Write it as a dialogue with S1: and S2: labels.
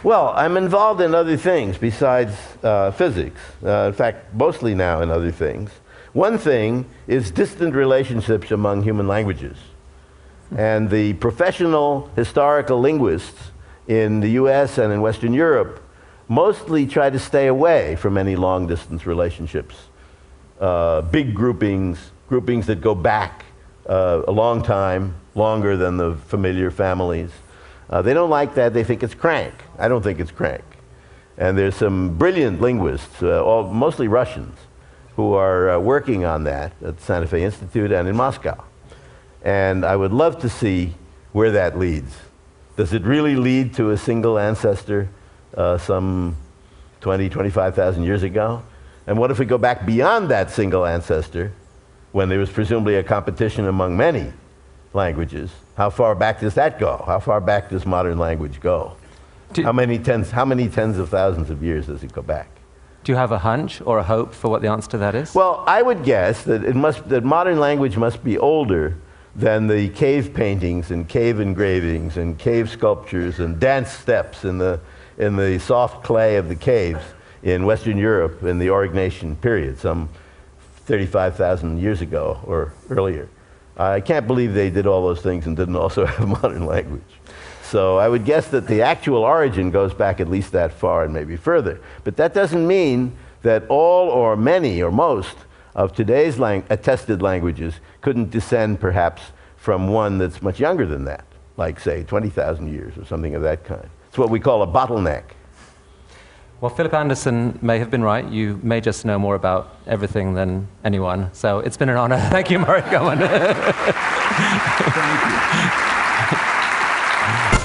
S1: Well, I'm involved in other things besides physics. In fact, mostly now in other things. One thing is distant relationships among human languages. And the professional historical linguists in the US and in Western Europe mostly try to stay away from any long-distance relationships. Big groupings that go back a long time, longer than the familiar families. They don't like that. They think it's crank. I don't think it's crank. And there's some brilliant linguists, mostly Russians, who are working on that at the Santa Fe Institute and in Moscow. And I would love to see where that leads. Does it really lead to a single ancestor some 20, 25,000 years ago? And what if we go back beyond that single ancestor, when there was presumably a competition among many languages? How far back does that go? How far back does modern language go? How many tens of thousands of years does it go back?
S2: Do you have a hunch or a hope for what the answer to that is?
S1: Well, I would guess that modern language must be older than the cave paintings and cave engravings and cave sculptures and dance steps in the soft clay of the caves in Western Europe in the Aurignacian period, some 35,000 years ago or earlier. I can't believe they did all those things and didn't also have modern language. So I would guess that the actual origin goes back at least that far and maybe further. But that doesn't mean that all or many or most of today's attested languages couldn't descend perhaps from one that's much younger than that, like say 20,000 years or something of that kind. It's what we call a bottleneck.
S2: Well, Philip Anderson may have been right. You may just know more about everything than anyone. So it's been an honor. Thank you, Murray Gowan.
S3: Thank you.